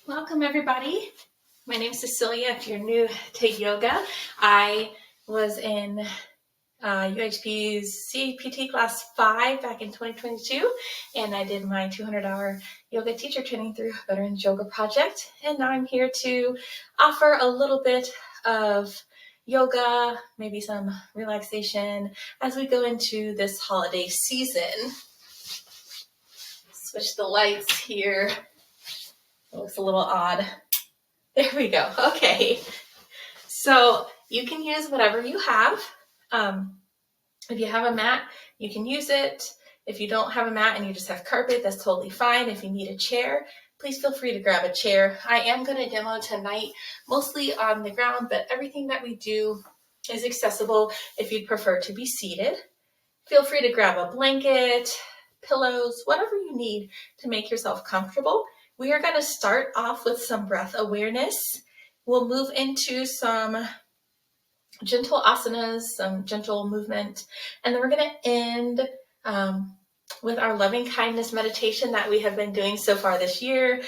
Welcome everybody. My name is Cecilia. If you're new to yoga, I was in UHP's CPT class 5 back in 2022, and I did my 200-hour yoga teacher training through Veterans Yoga Project. And now I'm here to offer a little bit of yoga, maybe some relaxation as we go into this holiday season. Switch the lights here. It looks a little odd. There we go. Okay. So you can use whatever you have. If you have a mat, you can use it. If you don't have a mat and you just have carpet, that's totally fine. If you need a chair, please feel free to grab a chair. I am going to demo tonight mostly on the ground, but everything that we do is accessible if you'd prefer to be seated. Feel free to grab a blanket, pillows, whatever you need to make yourself comfortable. We are going to start off with some breath awareness. We'll move into some gentle asanas, some gentle movement, and then we're going to end with our loving kindness meditation that we have been doing so far this year.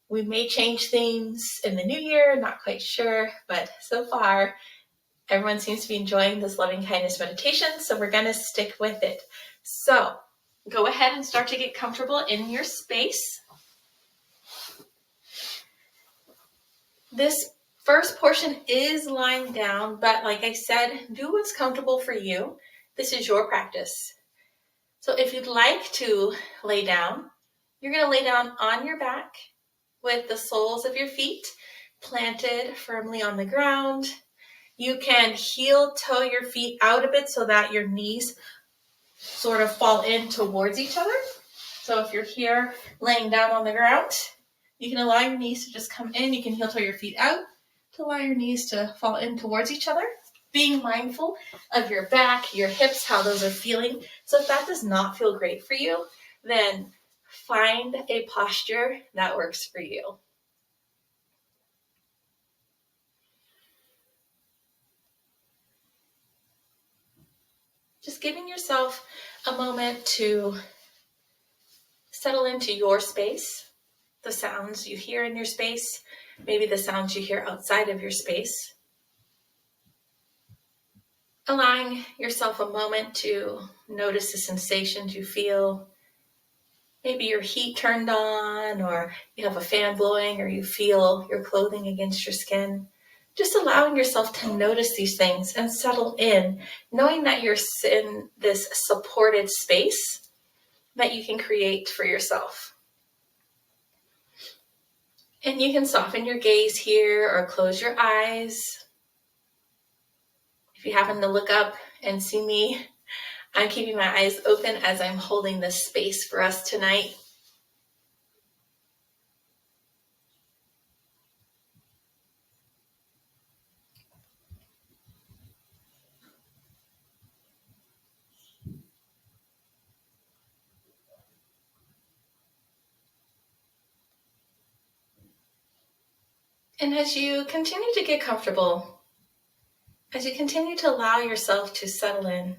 We may change things in the new year, not quite sure, but so far everyone seems to be enjoying this loving kindness meditation, so we're going to stick with it. So go ahead and start to get comfortable in your space. This first portion is lying down, but like I said, do what's comfortable for you. This is your practice. So if you'd like to lay down, you're going to lay down on your back with the soles of your feet planted firmly on the ground. You can heel toe your feet out a bit so that your knees sort of fall in towards each other. So if you're here laying down on the ground, you can allow your knees to just come in. You can heel toe your feet out to allow your knees to fall in towards each other. Being mindful of your back, your hips, how those are feeling. So if that does not feel great for you, then find a posture that works for you. Just giving yourself a moment to settle into your space, the sounds you hear in your space, maybe the sounds you hear outside of your space. Allowing yourself a moment to notice the sensations you feel. Maybe your heat turned on, or you have a fan blowing, or you feel your clothing against your skin. Just allowing yourself to notice these things and settle in, knowing that you're in this supported space that you can create for yourself. And you can soften your gaze here or close your eyes. If you happen to look up and see me, I'm keeping my eyes open as I'm holding this space for us tonight. And as you continue to get comfortable, as you continue to allow yourself to settle in,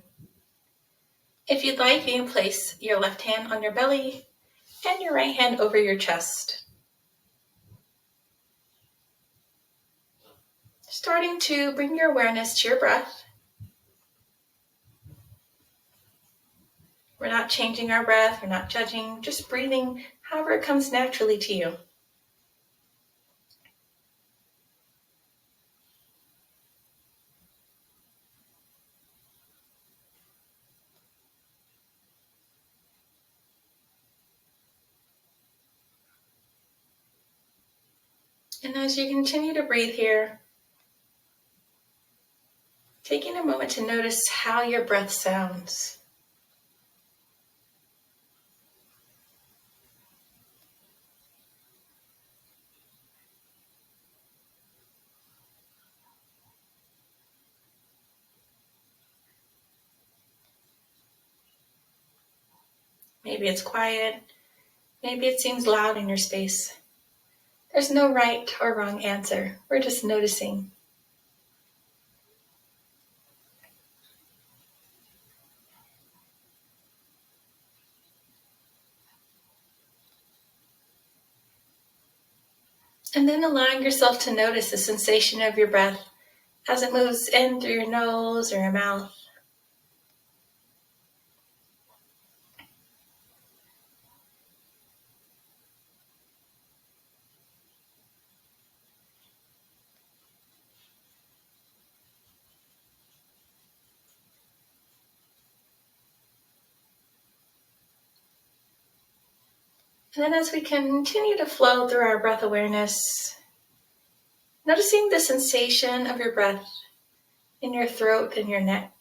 if you'd like, you can place your left hand on your belly and your right hand over your chest. Starting to bring your awareness to your breath. We're not changing our breath, we're not judging, just breathing however it comes naturally to you. And as you continue to breathe here, taking a moment to notice how your breath sounds. Maybe it's quiet, maybe it seems loud in your space. There's no right or wrong answer. We're just noticing. And then allowing yourself to notice the sensation of your breath as it moves in through your nose or your mouth. And then as we continue to flow through our breath awareness, noticing the sensation of your breath in your throat and your neck.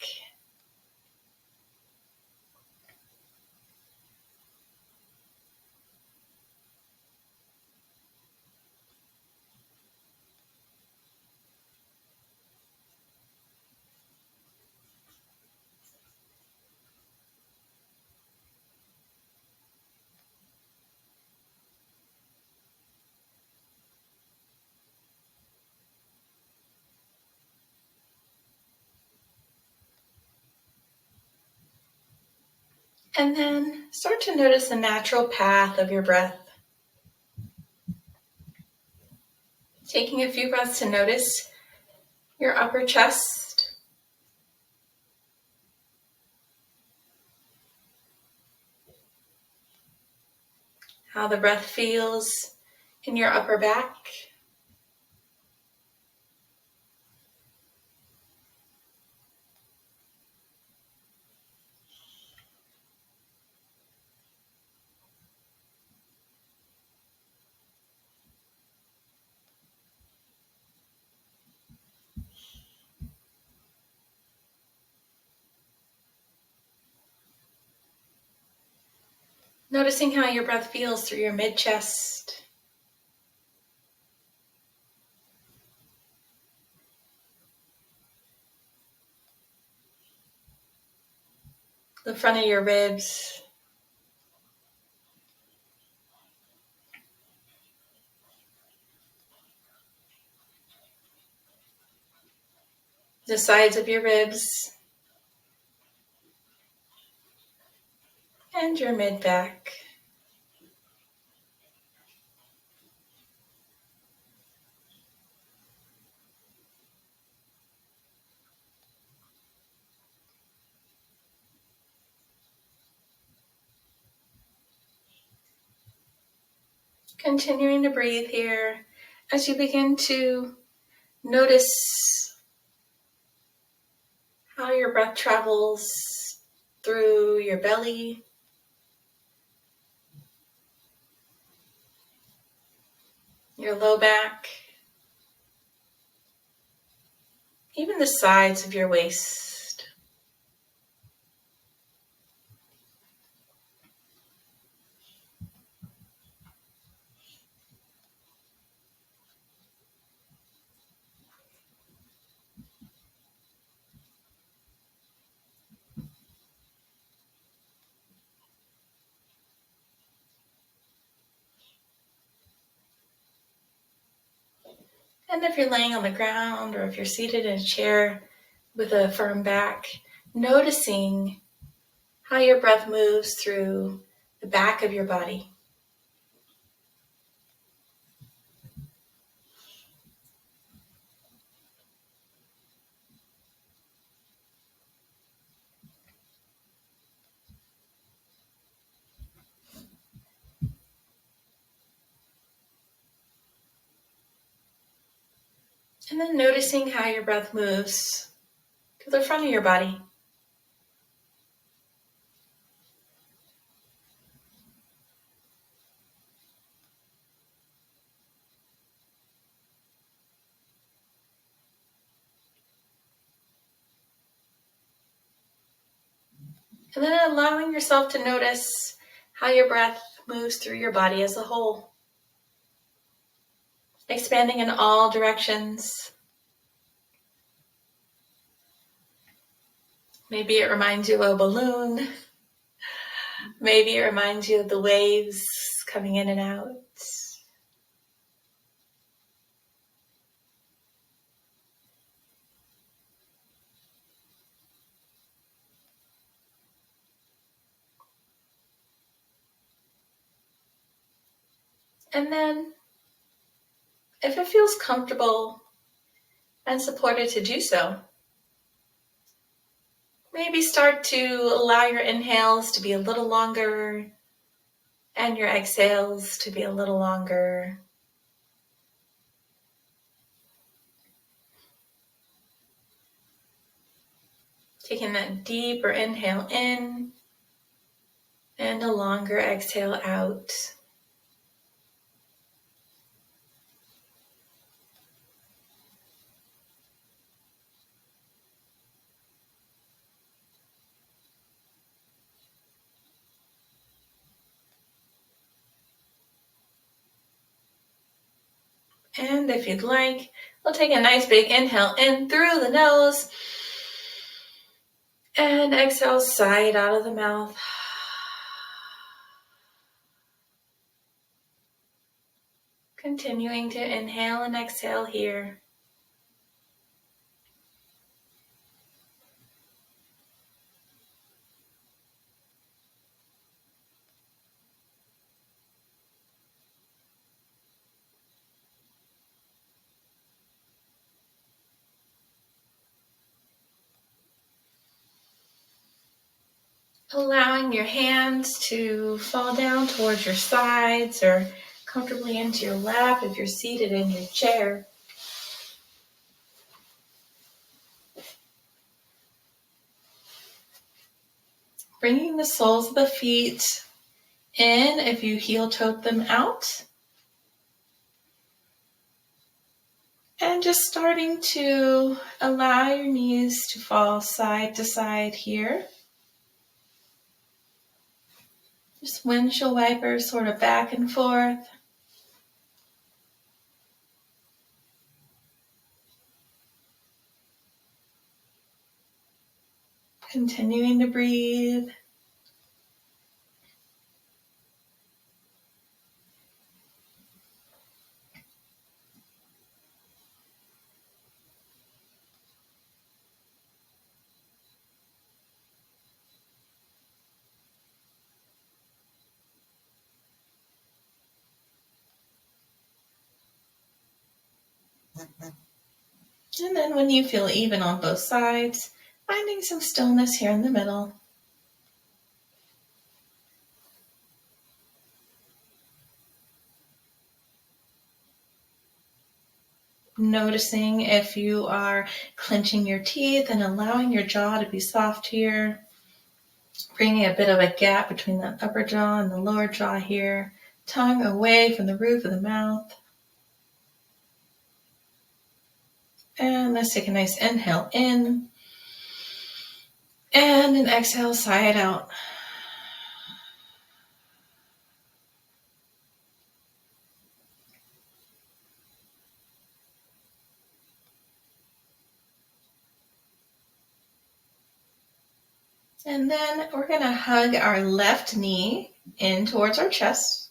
And then start to notice the natural path of your breath. Taking a few breaths to notice your upper chest, how the breath feels in your upper back. Noticing how your breath feels through your mid-chest, the front of your ribs, the sides of your ribs, and your mid-back. Continuing to breathe here as you begin to notice how your breath travels through your belly, your low back, even the sides of your waist. And if you're laying on the ground or if you're seated in a chair with a firm back, noticing how your breath moves through the back of your body. And then noticing how your breath moves to the front of your body. And then allowing yourself to notice how your breath moves through your body as a whole, expanding in all directions. Maybe it reminds you of a balloon. Maybe it reminds you of the waves coming in and out. And then if it feels comfortable and supported to do so, maybe start to allow your inhales to be a little longer and your exhales to be a little longer. Taking that deeper inhale in and a longer exhale out. And if you'd like, we'll take a nice big inhale in through the nose and exhale, sigh it out of the mouth. Continuing to inhale and exhale here. Allowing your hands to fall down towards your sides or comfortably into your lap if you're seated in your chair. Bringing the soles of the feet in if you heel-toed them out. And just starting to allow your knees to fall side to side here. Just windshield wipers sort of back and forth. Continuing to breathe. And then when you feel even on both sides, finding some stillness here in the middle. Noticing if you are clenching your teeth and allowing your jaw to be soft here. Bringing a bit of a gap between the upper jaw and the lower jaw here. Tongue away from the roof of the mouth. And let's take a nice inhale in. And an exhale, sigh it out. And then we're going to hug our left knee in towards our chest.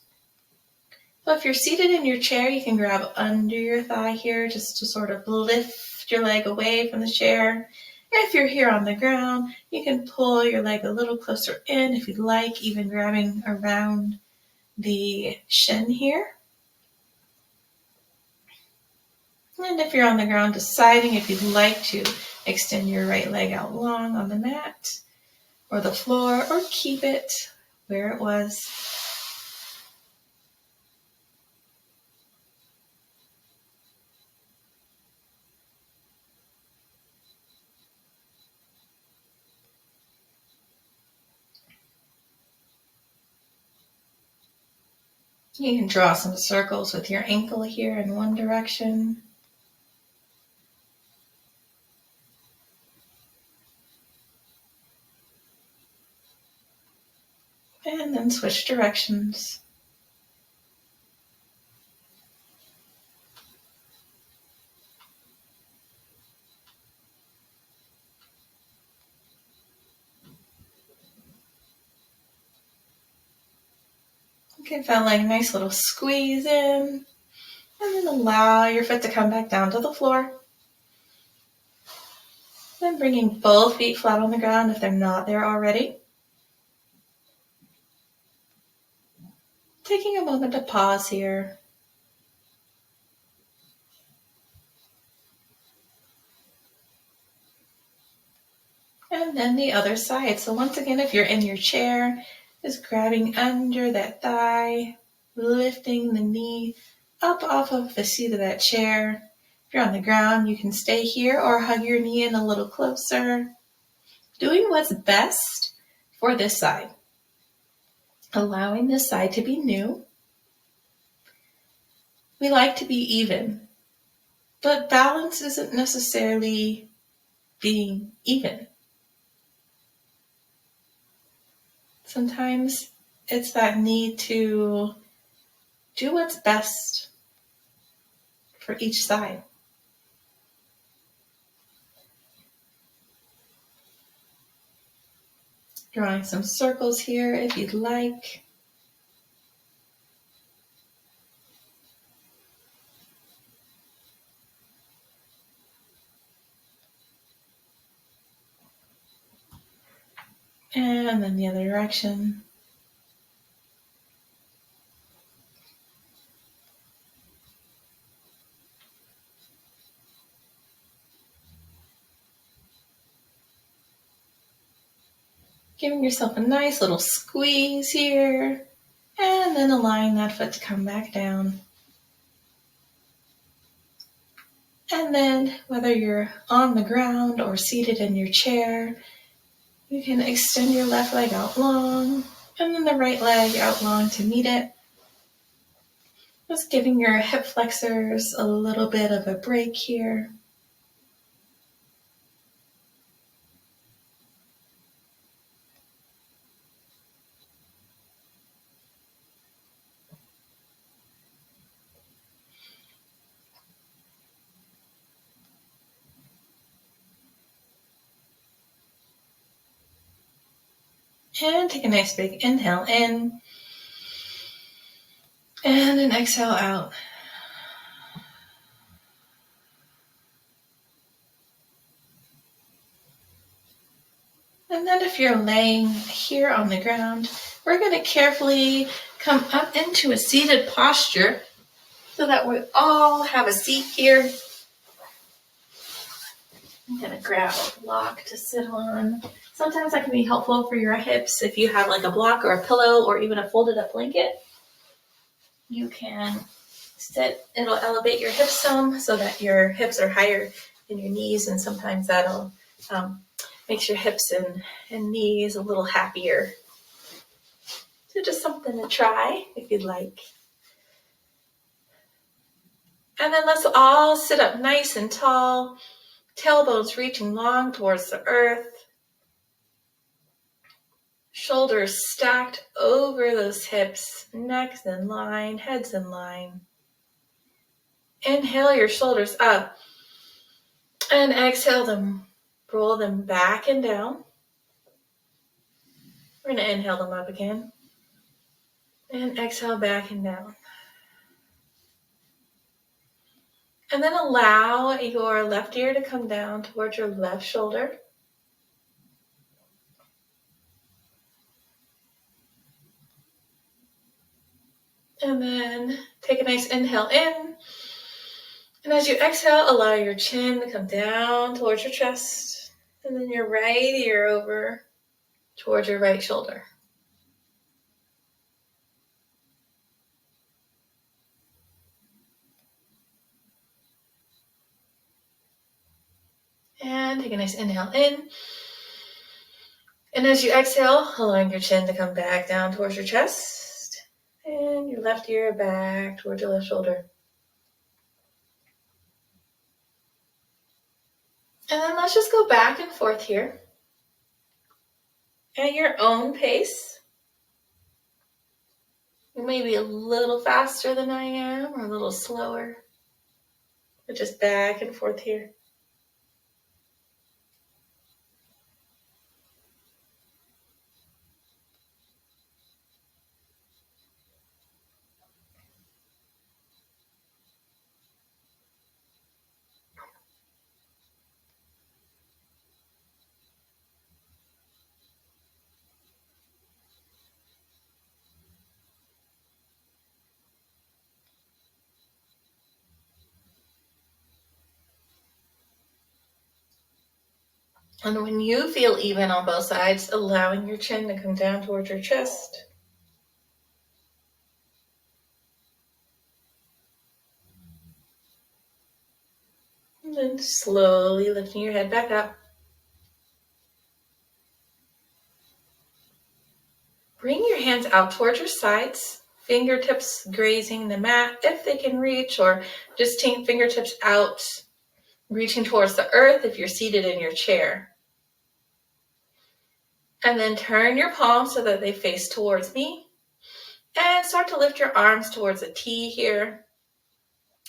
So if you're seated in your chair, you can grab under your thigh here just to sort of lift your leg away from the chair. If you're here on the ground, you can pull your leg a little closer in if you'd like, even grabbing around the shin here. And if you're on the ground, deciding if you'd like to extend your right leg out long on the mat or the floor, or keep it where it was. You can draw some circles with your ankle here in one direction. And then switch directions. You can feel like a nice little squeeze in. And then allow your foot to come back down to the floor. Then bringing both feet flat on the ground if they're not there already. Taking a moment to pause here. And then the other side. So once again, if you're in your chair, just grabbing under that thigh, lifting the knee up off of the seat of that chair. If you're on the ground, you can stay here or hug your knee in a little closer. Doing what's best for this side. Allowing this side to be new. We like to be even, but balance isn't necessarily being even. Sometimes it's that need to do what's best for each side. Drawing some circles here if you'd like. And then the other direction. Giving yourself a nice little squeeze here. And then allowing that foot to come back down. And then whether you're on the ground or seated in your chair, you can extend your left leg out long and then the right leg out long to meet it. Just giving your hip flexors a little bit of a break here. And take a nice big inhale in. And an exhale out. And then if you're laying here on the ground, we're going to carefully come up into a seated posture so that we all have a seat here. I'm going to grab a block to sit on. Sometimes that can be helpful for your hips. If you have like a block or a pillow or even a folded up blanket, you can sit. It'll elevate your hips some so that your hips are higher than your knees, and sometimes that'll makes your hips and knees a little happier. So just something to try if you'd like. And then let's all sit up nice and tall, tailbones reaching long towards the earth. Shoulders stacked over those hips, necks in line, heads in line. Inhale your shoulders up and exhale them. Roll them back and down. We're going to inhale them up again. And exhale back and down. And then allow your left ear to come down towards your left shoulder. And then take a nice inhale in. And as you exhale, allow your chin to come down towards your chest. And then your right ear over towards your right shoulder. And take a nice inhale in. And as you exhale, allowing your chin to come back down towards your chest. And your left ear back towards your left shoulder. And then let's just go back and forth here at your own pace. You may be a little faster than I am or a little slower, but just back and forth here. And when you feel even on both sides, allowing your chin to come down towards your chest. And then slowly lifting your head back up. Bring your hands out towards your sides, fingertips grazing the mat if they can reach, or just take fingertips out, reaching towards the earth if you're seated in your chair. And then turn your palms so that they face towards me. And start to lift your arms towards a T here.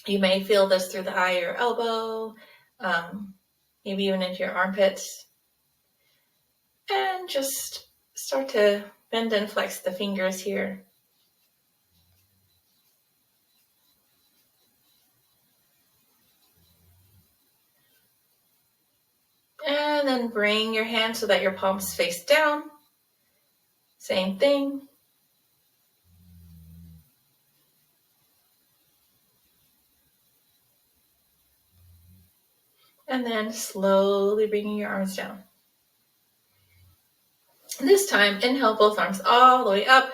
You may feel this through the eye of your elbow, maybe even into your armpits. And just start to bend and flex the fingers here. And then bring your hands so that your palms face down. Same thing. And then slowly bringing your arms down. This time, inhale both arms all the way up.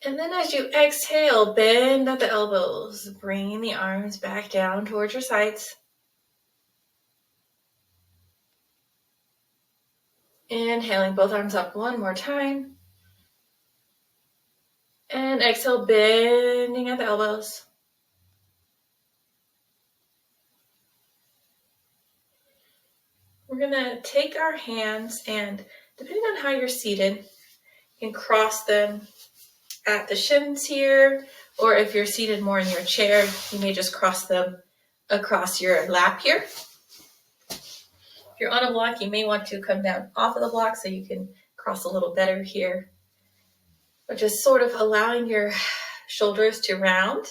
And then as you exhale, bend at the elbows, bringing the arms back down towards your sides. Inhaling both arms up one more time. And exhale, bending at the elbows. We're going to take our hands and, depending on how you're seated, you can cross them at the shins here, or if you're seated more in your chair, you may just cross them across your lap here. If you're on a block, you may want to come down off of the block so you can cross a little better here. But just sort of allowing your shoulders to round.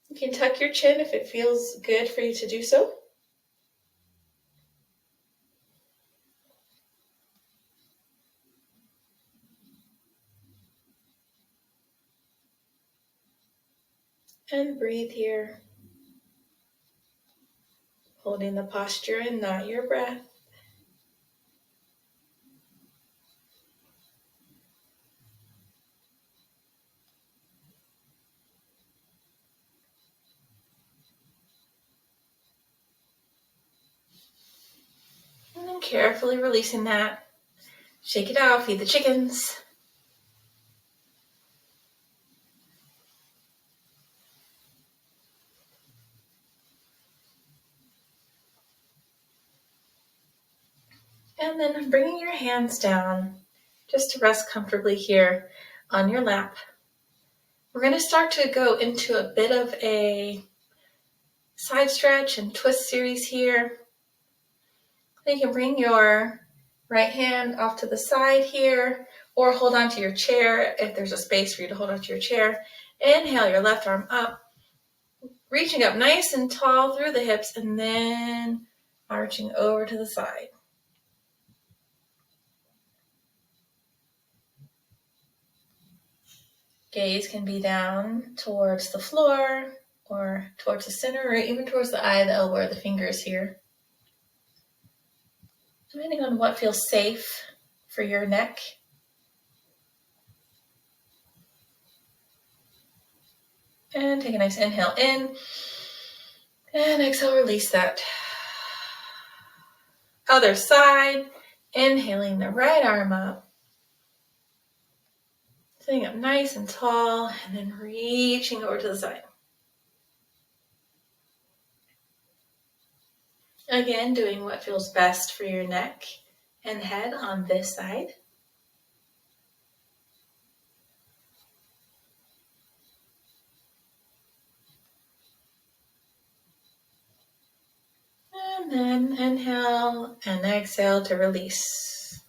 You can tuck your chin if it feels good for you to do so. And breathe here. Holding the posture and not your breath. And then carefully releasing that. Shake it out, feed the chickens. And then bringing your hands down just to rest comfortably here on your lap. We're going to start to go into a bit of a side stretch and twist series here. You can bring your right hand off to the side here, or hold onto your chair if there's a space for you to hold onto your chair. Inhale your left arm up, reaching up nice and tall through the hips, and then arching over to the side. Gaze can be down towards the floor, or towards the center, or even towards the eye, the elbow, or the fingers here. Depending on what feels safe for your neck. And take a nice inhale in. And exhale, release that. Other side. Inhaling the right arm up. Sitting up nice and tall. And then reaching over to the side. Again, doing what feels best for your neck and head on this side. And then inhale and exhale to release.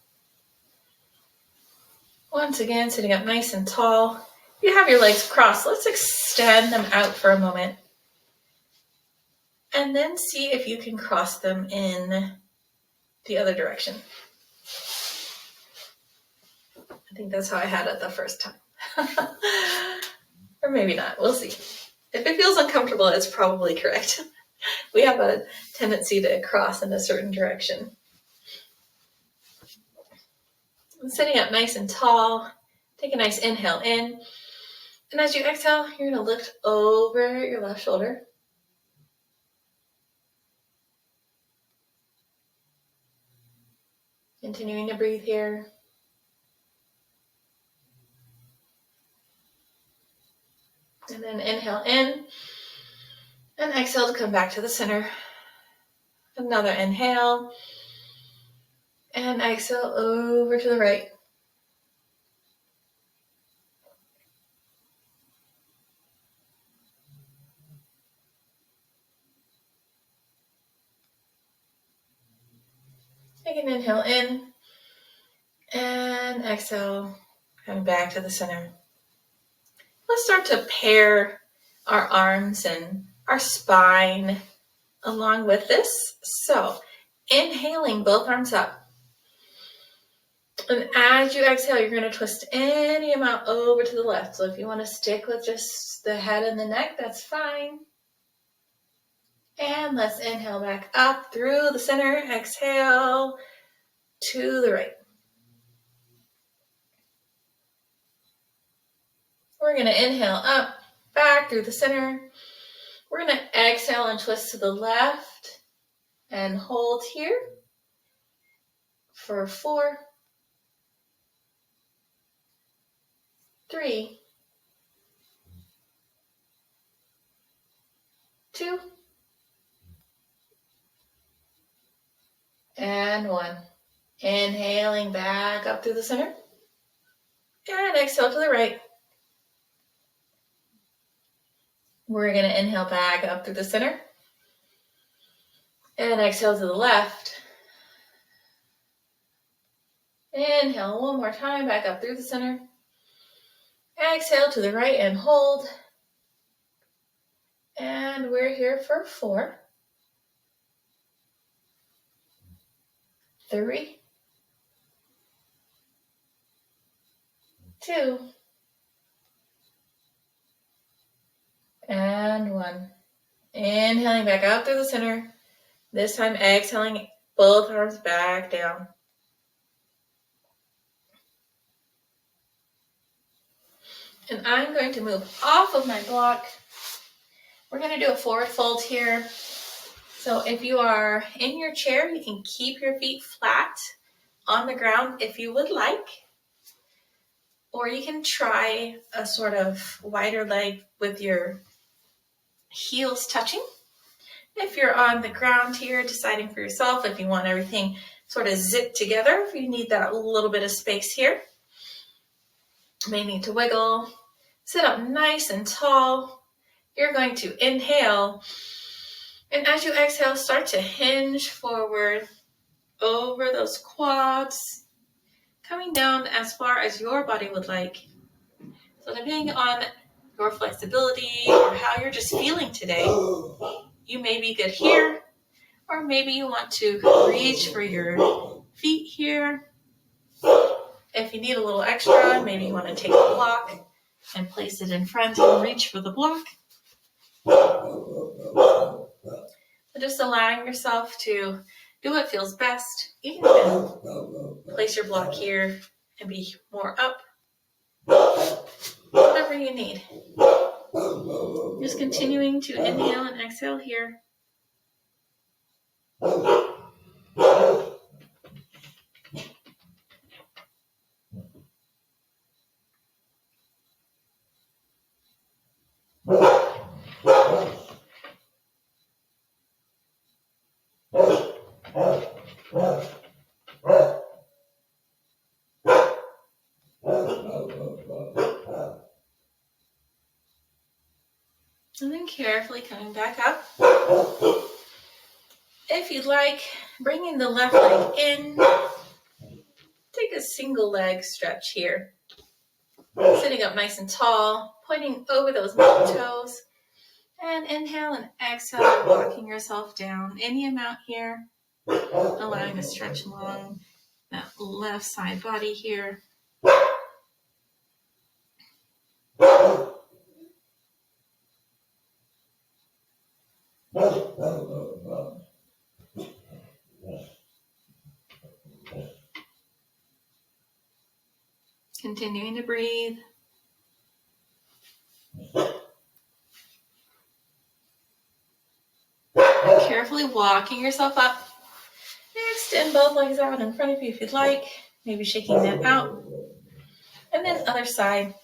Once again, sitting up nice and tall. You have your legs crossed. Let's extend them out for a moment. And then see if you can cross them in the other direction. I think that's how I had it the first time. Or maybe not. We'll see. If it feels uncomfortable, it's probably correct. We have a tendency to cross in a certain direction. Sitting up nice and tall, take a nice inhale in. And as you exhale, you're going to lift over your left shoulder. Continuing to breathe here. And then inhale in. And exhale to come back to the center. Another inhale. And exhale over to the right. Take an inhale in. And exhale, coming back to the center. Let's start to pair our arms and our spine along with this. So, inhaling both arms up. And as you exhale, you're going to twist any amount over to the left. So if you want to stick with just the head and the neck, that's fine. And let's inhale back up through the center. Exhale to the right. We're going to inhale up, back through the center. We're going to exhale and twist to the left and hold here for 4, 3, 2, and 1. Inhaling back up through the center. And exhale to the right. We're going to inhale back up through the center. And exhale to the left. Inhale one more time, back up through the center. Exhale to the right and hold. And we're here for 4, 3, 2, and 1. Inhaling back out through the center. This time exhaling both arms back down. And I'm going to move off of my block. We're going to do a forward fold here. So if you are in your chair, you can keep your feet flat on the ground if you would like. Or you can try a sort of wider leg with your heels touching. If you're on the ground here, deciding for yourself if you want everything sort of zipped together, if you need that little bit of space here. You may need to wiggle. Sit up nice and tall. You're going to inhale. And as you exhale, start to hinge forward over those quads, coming down as far as your body would like. So depending on your flexibility or how you're just feeling today, you may be good here, or maybe you want to reach for your feet here. If you need a little extra, maybe you want to take a block and place it in front and reach for the block. But just allowing yourself to do what feels best. You can even place your block here and be more up. Whatever you need. Just continuing to inhale and exhale here. And then carefully coming back up. If you'd like, bringing the left leg in. Take a single leg stretch here. Sitting up nice and tall, pointing over those middle toes. And inhale and exhale, walking yourself down any amount here. Allowing to stretch along that left side body here. Continuing to breathe. Carefully walking yourself up. Extend both legs out in front of you if you'd like. Maybe shaking that out. And then other side.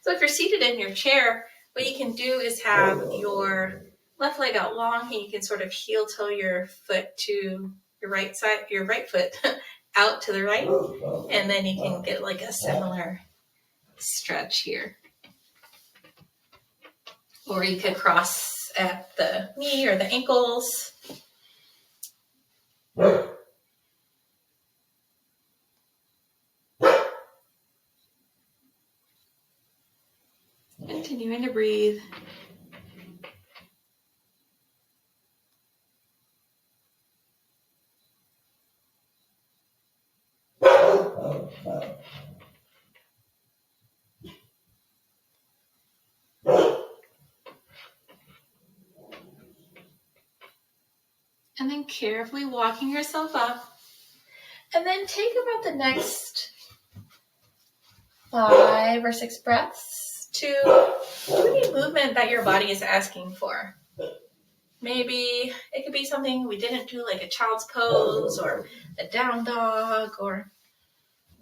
So if you're seated in your chair, what you can do is have your left leg out long, and you can sort of heel toe your foot to your right side, your right foot out to the right. And then you can get like a similar stretch here. Or you could cross at the knee or the ankles. Continuing to breathe. And then carefully walking yourself up. And then take about the next 5 or 6 breaths to do any movement that your body is asking for. Maybe it could be something we didn't do, like a child's pose or a down dog or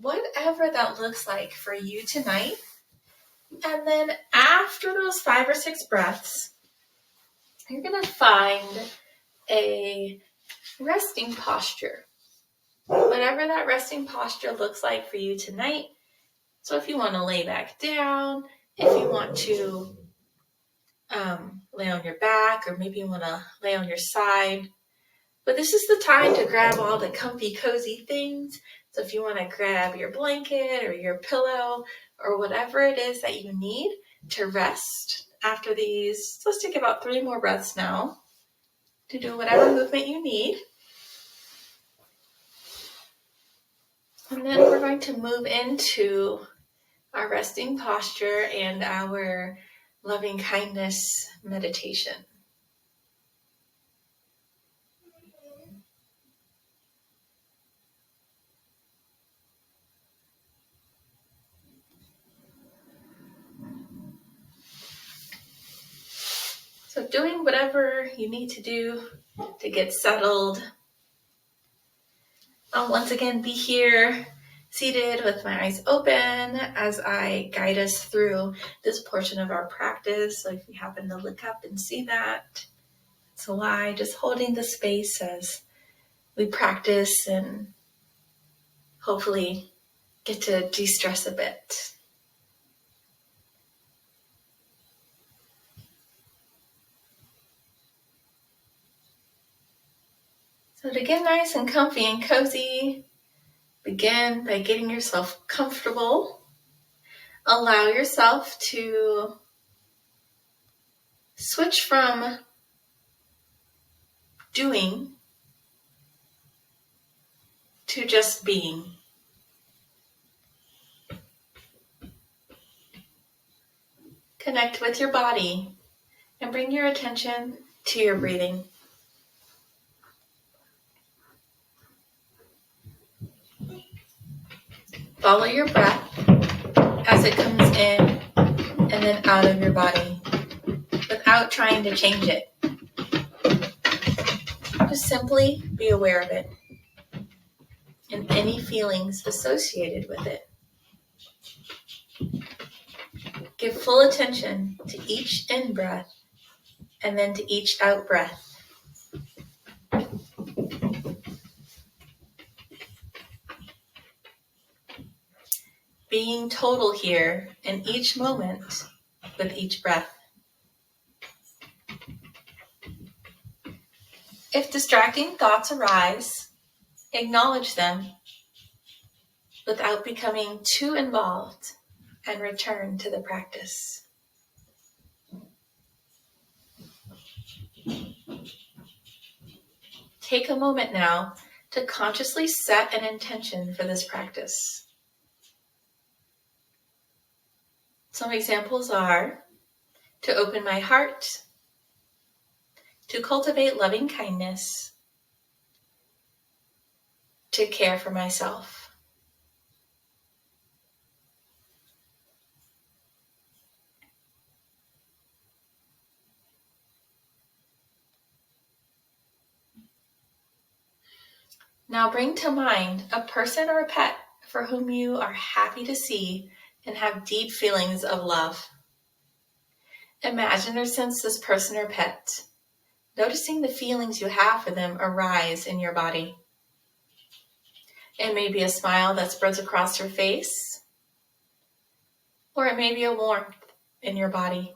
whatever that looks like for you tonight. And then after those 5 or 6 breaths, you're going to find a resting posture. Whatever that resting posture looks like for you tonight. So if you want to lay back down, if you want to lay on your back, or maybe you want to lay on your side. But this is the time to grab all the comfy, cozy things. So if you want to grab your blanket or your pillow or whatever it is that you need to rest after these. So let's take about 3 more breaths now to do whatever movement you need. And then we're going to move into our resting posture and our loving kindness meditation. So doing whatever you need to do to get settled. I'll once again be here seated with my eyes open as I guide us through this portion of our practice. So if you happen to look up and see that, that's why, just holding the space as we practice and hopefully get to de-stress a bit. So to get nice and comfy and cozy, begin by getting yourself comfortable. Allow yourself to switch from doing to just being. Connect with your body and bring your attention to your breathing. Follow your breath as it comes in and then out of your body without trying to change it. Just simply be aware of it and any feelings associated with it. Give full attention to each in-breath and then to each out-breath. Being total here in each moment with each breath. If distracting thoughts arise, acknowledge them without becoming too involved and return to the practice. Take a moment now to consciously set an intention for this practice. Some examples are to open my heart, to cultivate loving kindness, to care for myself. Now bring to mind a person or a pet for whom you are happy to see and have deep feelings of love. Imagine or sense this person or pet, noticing the feelings you have for them arise in your body. It may be a smile that spreads across your face, or it may be a warmth in your body.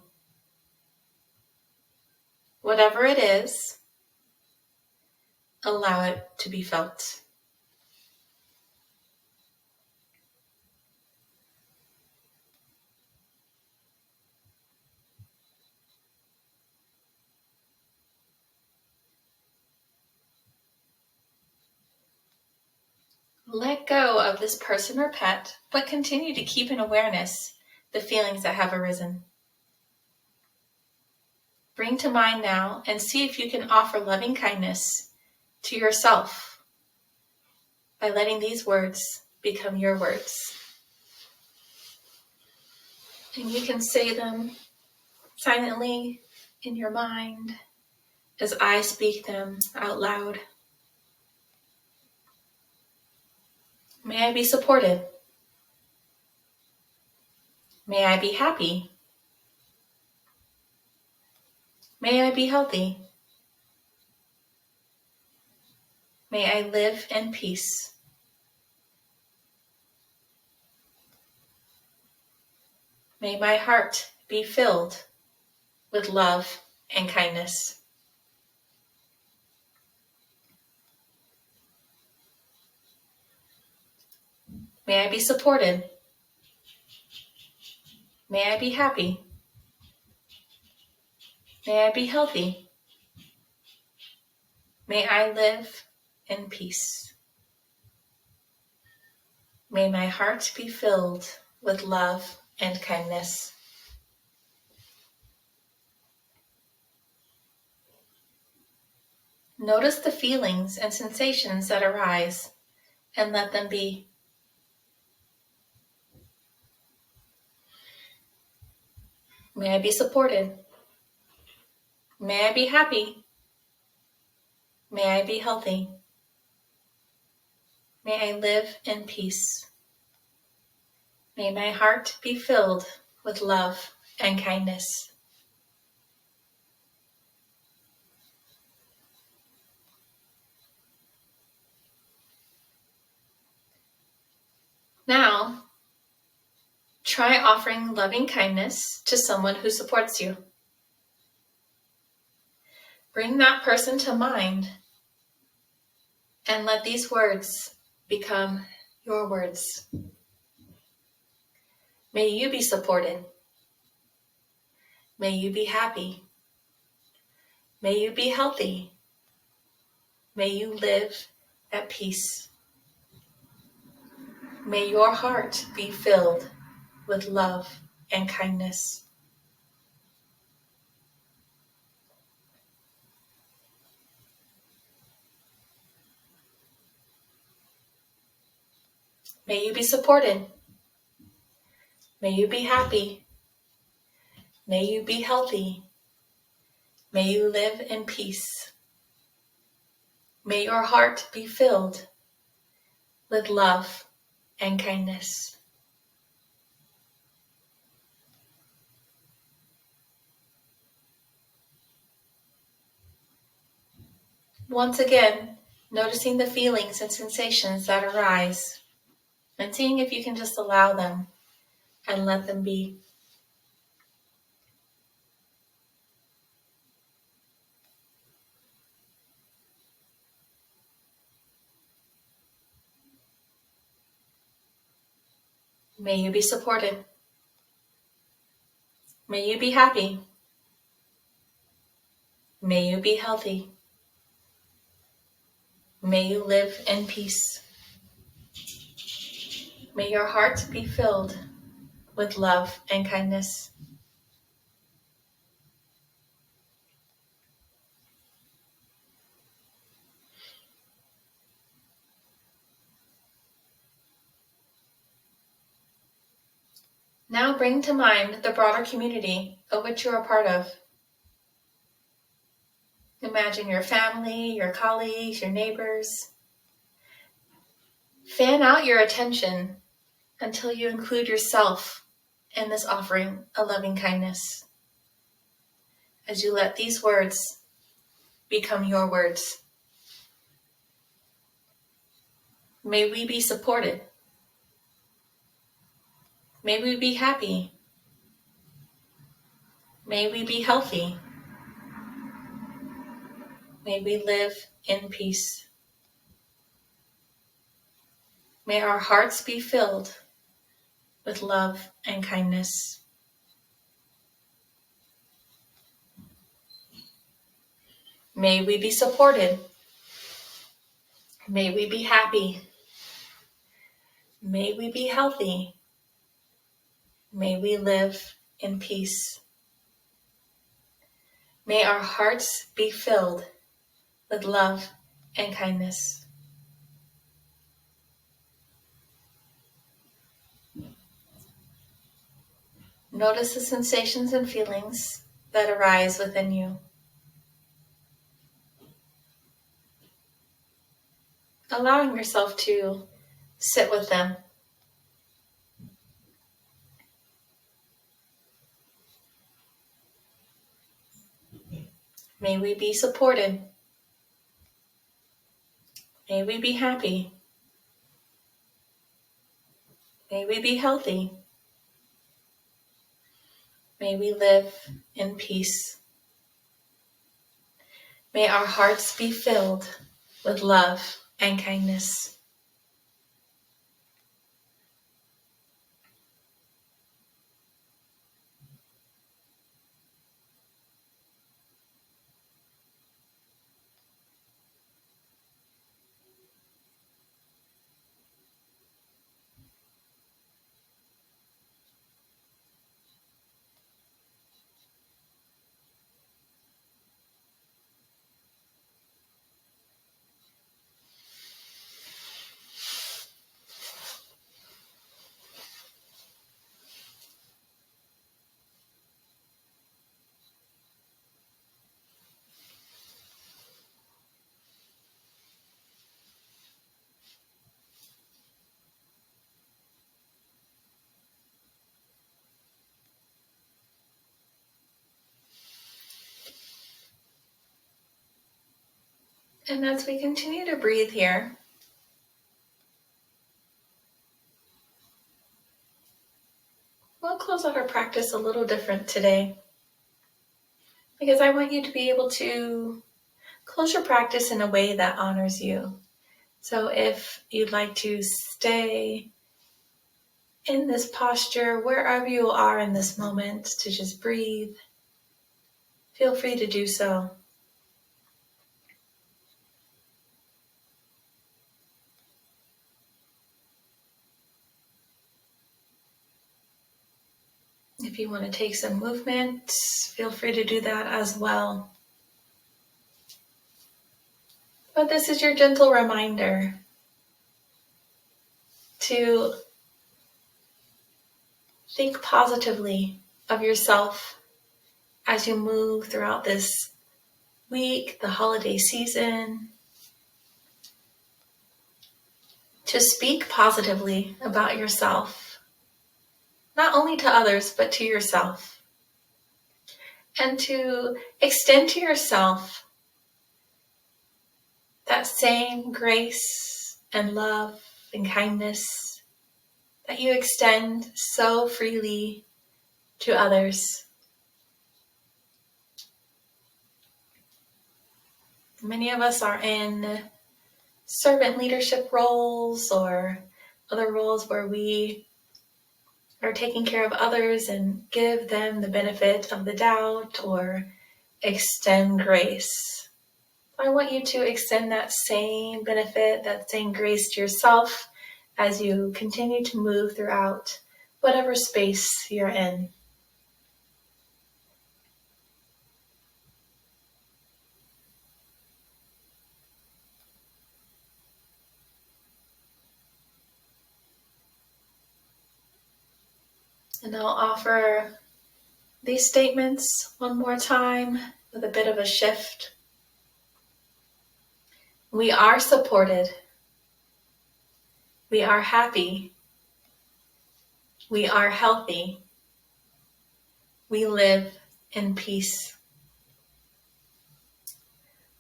Whatever it is, allow it to be felt. Let go of this person or pet, but continue to keep in awareness the feelings that have arisen. Bring to mind now and see if you can offer loving kindness to yourself by letting these words become your words. And you can say them silently in your mind as I speak them out loud. May I be supported. May I be happy. May I be healthy. May I live in peace. May my heart be filled with love and kindness. May I be supported. May I be happy. May I be healthy. May I live in peace. May my heart be filled with love and kindness. Notice the feelings and sensations that arise and let them be. May I be supported. May I be happy. May I be healthy. May I live in peace. May my heart be filled with love and kindness. Now, try offering loving kindness to someone who supports you. Bring that person to mind and let these words become your words. May you be supported. May you be happy. May you be healthy. May you live at peace. May your heart be filled with love and kindness. May you be supported. May you be happy. May you be healthy. May you live in peace. May your heart be filled with love and kindness. Once again, noticing the feelings and sensations that arise and seeing if you can just allow them and let them be. May you be supported. May you be happy. May you be healthy. May you live in peace. May your heart be filled with love and kindness. Now bring to mind the broader community of which you are part of. Imagine your family, your colleagues, your neighbors. Fan out your attention until you include yourself in this offering of loving kindness. As you let these words become your words. May we be supported. May we be happy. May we be healthy. May we live in peace. May our hearts be filled with love and kindness. May we be supported. May we be happy. May we be healthy. May we live in peace. May our hearts be filled with love and kindness. Notice the sensations and feelings that arise within you. Allowing yourself to sit with them. May we be supported. May we be happy. May we be healthy. May we live in peace. May our hearts be filled with love and kindness. And as we continue to breathe here, we'll close out our practice a little different today, because I want you to be able to close your practice in a way that honors you. So if you'd like to stay in this posture, wherever you are in this moment, to just breathe, feel free to do so. If you want to take some movement, feel free to do that as well. But this is your gentle reminder to think positively of yourself as you move throughout this week, the holiday season. To speak positively about yourself, not only to others, but to yourself. And to extend to yourself that same grace and love and kindness that you extend so freely to others. Many of us are in servant leadership roles or other roles where we are taking care of others and give them the benefit of the doubt or extend grace. I want you to extend that same benefit, that same grace to yourself as you continue to move throughout whatever space you're in. And I'll offer these statements one more time with a bit of a shift. We are supported. We are happy. We are healthy. We live in peace.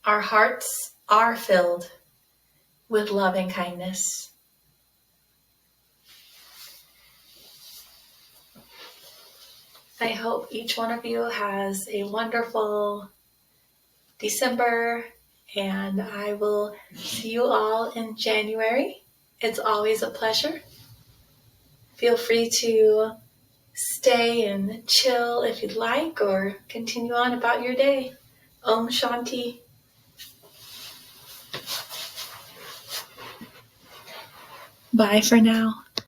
Our hearts are filled with love and kindness. I hope each one of you has a wonderful December, and I will see you all in January. It's always a pleasure. Feel free to stay and chill if you'd like, or continue on about your day. Om Shanti. Bye for now.